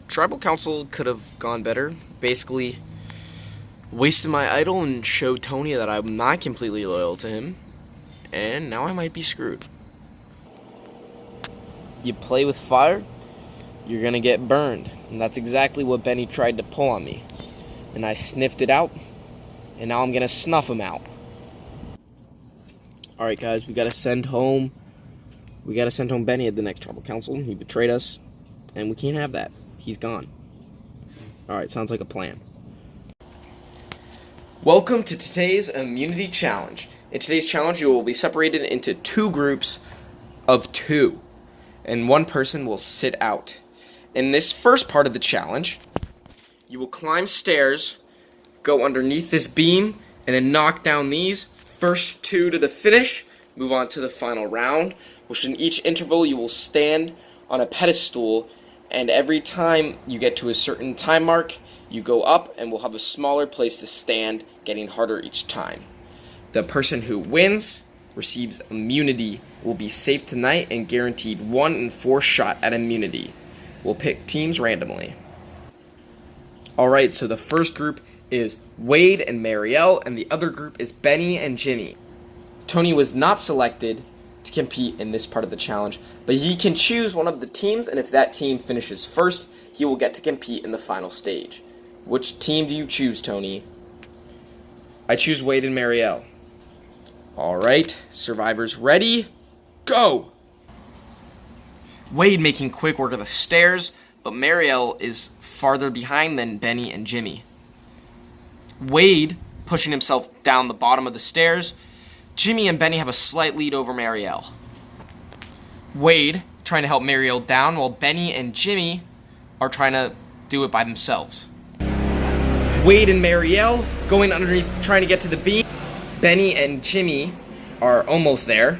Tribal Council could have gone better. Basically, wasted my idol and showed Tony that I'm not completely loyal to him. And now I might be screwed. You play with fire, you're gonna get burned. And that's exactly what Benny tried to pull on me. And I sniffed it out, and now I'm gonna snuff him out. Alright guys, we gotta send home Benny at the next Tribal Council. He betrayed us, and we can't have that. He's gone. Alright, sounds like a plan. Welcome to today's immunity challenge. In today's challenge, you will be separated into two groups of two, and one person will sit out. In this first part of the challenge, you will climb stairs, go underneath this beam, and then knock down these. First two to the finish, move on to the final round, which in each interval you will stand on a pedestal, and every time you get to a certain time mark, you go up and will have a smaller place to stand, getting harder each time. The person who wins receives immunity, will be safe tonight, and guaranteed 1 in 4 shot at immunity. We'll pick teams randomly. Alright, so the first group is Wade and Marielle, and the other group is Benny and Jimmy. Tony was not selected to compete in this part of the challenge, but he can choose one of the teams, and if that team finishes first, he will get to compete in the final stage. Which team do you choose, Tony? I choose Wade and Marielle. Alright, survivors ready? Go! Wade making quick work of the stairs, but Marielle is farther behind than Benny and Jimmy. Wade pushing himself down the bottom of the stairs. Jimmy and Benny have a slight lead over Marielle. Wade trying to help Marielle down, while Benny and Jimmy are trying to do it by themselves. Wade and Marielle going underneath, trying to get to the beam. Benny and Jimmy are almost there.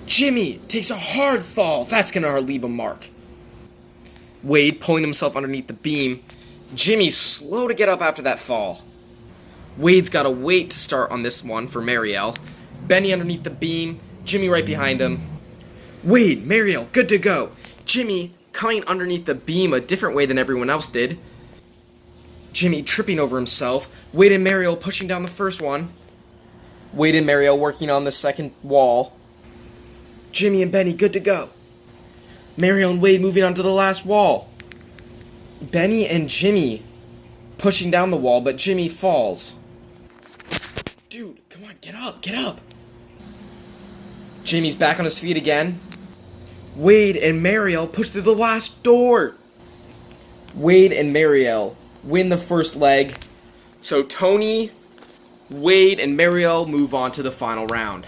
Jimmy takes a hard fall. That's going to leave a mark. Wade pulling himself underneath the beam. Jimmy's slow to get up after that fall. Wade's got to wait to start on this one for Marielle. Benny underneath the beam. Jimmy right behind him. Wade, Marielle, good to go. Jimmy coming underneath the beam a different way than everyone else did. Jimmy tripping over himself. Wade and Marielle pushing down the first one. Wade and Marielle working on the second wall. Jimmy and Benny good to go. Marielle and Wade moving onto the last wall. Benny and Jimmy pushing down the wall, but Jimmy falls. Dude, come on, get up, get up. Jimmy's back on his feet again. Wade and Marielle push through the last door. Wade and Marielle win the first leg. So Tony, Wade, and Marielle move on to the final round.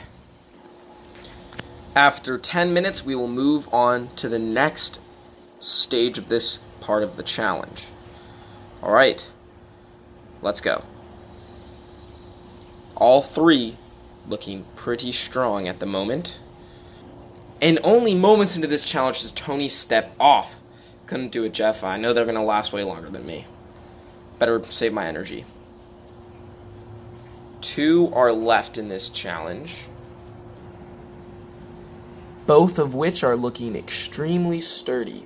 After 10 minutes, we will move on to the next stage of this part of the challenge. Alright, let's go. All three looking pretty strong at the moment. And only moments into this challenge does Tony step off. Couldn't do it, Jeff. I know they're going to last way longer than me. Better save my energy. 2 are left in this challenge, both of which are looking extremely sturdy.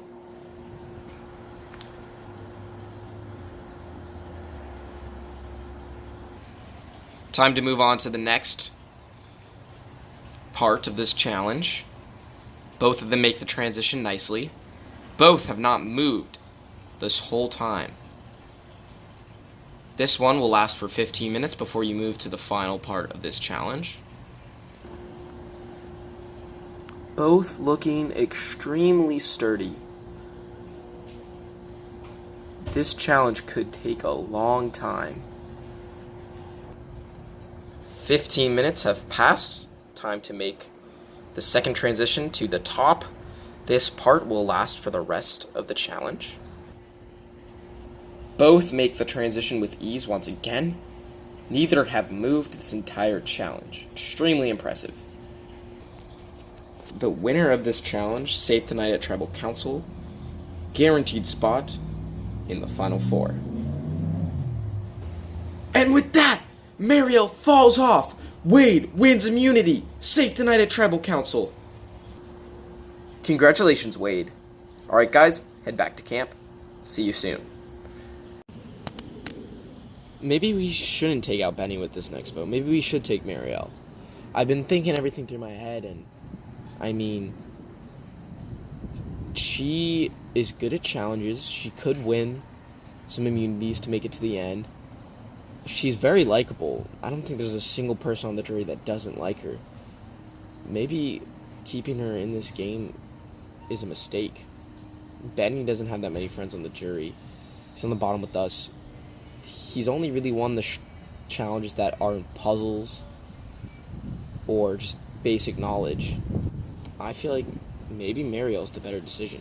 Time to move on to the next part of this challenge. Both of them make the transition nicely. Both have not moved this whole time. This one will last for 15 minutes before you move to the final part of this challenge. Both looking extremely sturdy. This challenge could take a long time. 15 minutes have passed. Time to make the second transition to the top. This part will last for the rest of the challenge. Both make the transition with ease once again. Neither have moved this entire challenge. Extremely impressive. The winner of this challenge, safe tonight at Tribal Council, guaranteed spot in the Final Four. And with that, Mariel falls off. Wade wins immunity. Safe tonight at Tribal Council. Congratulations, Wade. Alright guys, head back to camp. See you soon. Maybe we shouldn't take out Benny with this next vote. Maybe we should take Mariel. I've been thinking everything through my head, and I mean, she is good at challenges. She could win some immunities to make it to the end. She's very likable. I don't think there's a single person on the jury that doesn't like her. Maybe keeping her in this game is a mistake. Benny doesn't have that many friends on the jury. He's on the bottom with us. He's only really won the challenges that aren't puzzles or just basic knowledge. I feel like maybe Mariel's the better decision.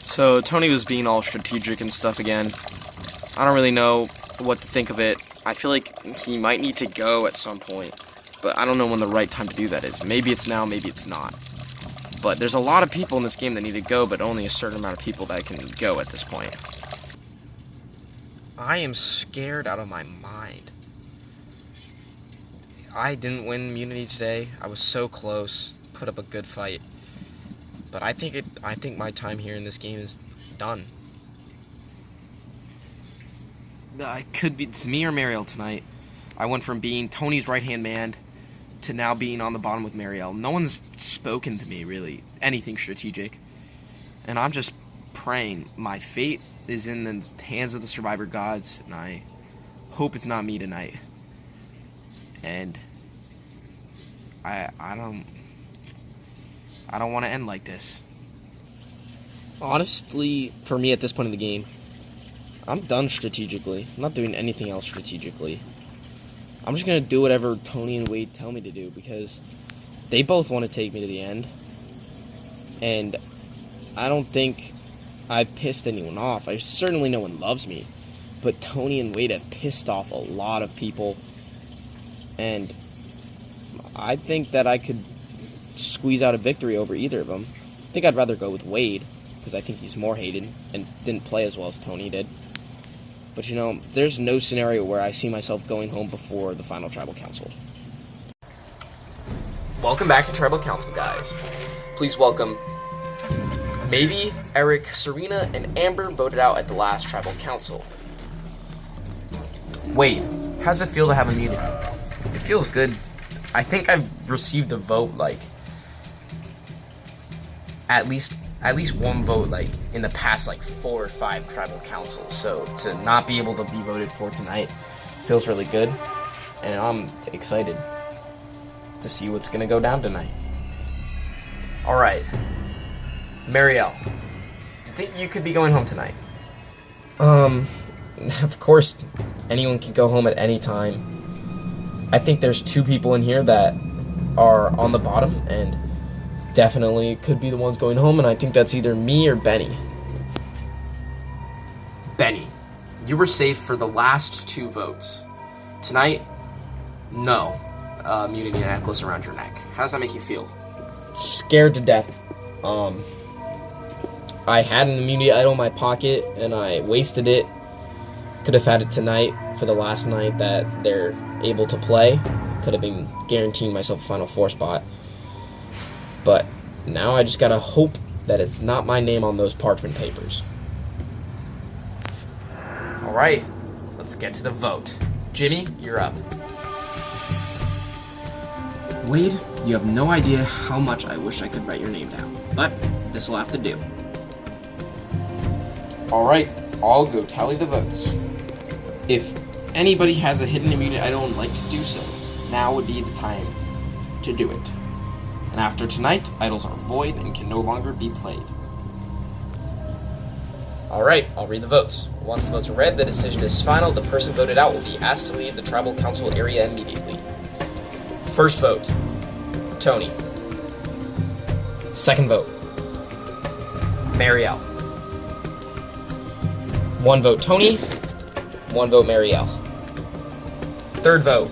So Tony was being all strategic and stuff again. I don't really know what to think of it. I feel like he might need to go at some point, but I don't know when the right time to do that is. Maybe it's now, maybe it's not. But there's a lot of people in this game that need to go, but only a certain amount of people that can go at this point. I am scared out of my mind. I didn't win immunity today. I was so close. Put up a good fight. But I think my time here in this game is done. It's me or Mariel tonight. I went from being Tony's right-hand man to now being on the bottom with Mariel. No one's spoken to me, really, anything strategic. And I'm just praying. My fate is in the hands of the survivor gods, and I hope it's not me tonight. And I don't want to end like this. Honestly, for me at this point in the game, I'm done strategically. I'm not doing anything else strategically. I'm just going to do whatever Tony and Wade tell me to do, because they both want to take me to the end. And I don't think I've pissed anyone off. Certainly no one loves me. But Tony and Wade have pissed off a lot of people. And I think that I could squeeze out a victory over either of them. I think I'd rather go with Wade, because I think he's more hated and didn't play as well as Tony did. But you know, there's no scenario where I see myself going home before the final Tribal Council. Welcome back to Tribal Council, guys. Please welcome Maybe, Eric, Serena, and Amber voted out at the last Tribal Council. Wade, how's it feel to have immunity? It feels good. I think I've received a vote, like, at least one vote, like, in the past, like, 4 or 5 Tribal Councils. So to not be able to be voted for tonight feels really good. And I'm excited to see what's going to go down tonight. Alright. Mariel, do you think you could be going home tonight? Of course, anyone can go home at any time. I think there's 2 people in here that are on the bottom and definitely could be the ones going home, and I think that's either me or Benny. Benny, you were safe for the last 2 votes. Tonight, no immunity necklace around your neck. How does that make you feel? Scared to death. I had an immunity idol in my pocket, and I wasted it. Could have had it tonight for the last night that they're able to play. Could have been guaranteeing myself a Final Four spot. But now I just gotta hope that it's not my name on those parchment papers. Alright, let's get to the vote. Jimmy, you're up. Wade, you have no idea how much I wish I could write your name down, but this will have to do. Alright, I'll go tally the votes. If anybody has a hidden immunity idol and would like to do so, now would be the time to do it. And after tonight, idols are void and can no longer be played. Alright, I'll read the votes. Once the votes are read, the decision is final. The person voted out will be asked to leave the tribal council area immediately. First vote, Tony. Second vote, Marielle. 1 vote, Tony. 1 vote, Marielle. Third vote,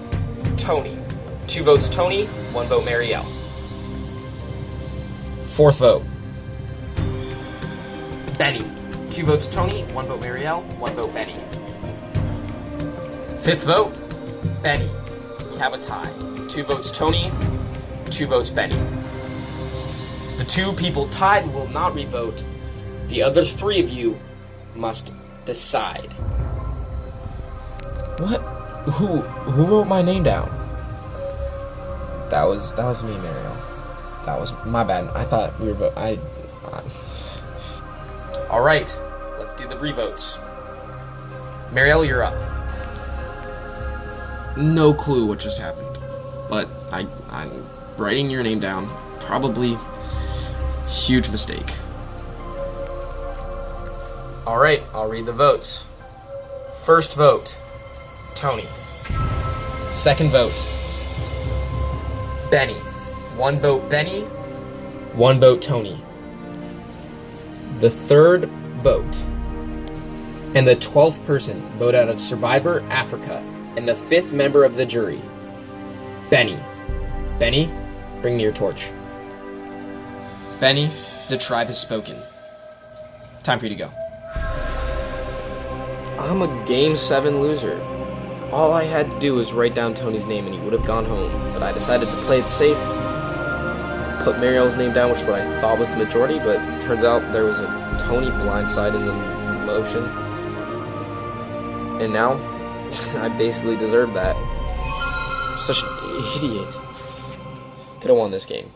Tony. 2 votes, Tony. 1 vote, Marielle. Fourth vote, Benny. 2 votes, Tony. 1 vote, Marielle. 1 vote, Benny. Fifth vote, Benny. We have a tie. 2 votes, Tony. 2 votes, Benny. The 2 people tied will not revote. The other 3 of you must decide. What? Who wrote my name down? That was me, Marielle. That was my bad. I thought we were All right, let's do the revotes. Marielle, you're up. No clue what just happened, but I'm writing your name down. Probably huge mistake. All right, I'll read the votes. First vote, Tony. Second vote, Benny. 1 vote, Benny. 1 vote, Tony. The third vote and the 12th person vote out of Survivor Africa and the 5th member of the jury, Benny. Benny, bring me your torch. Benny, the tribe has spoken. Time for you to go. I'm a Game 7 loser. All I had to do was write down Tony's name and he would have gone home, but I decided to play it safe. Put Marielle's name down, which is what I thought was the majority, but it turns out there was a Tony blindside in the motion. And now, I basically deserve that. I'm such an idiot. Could have won this game.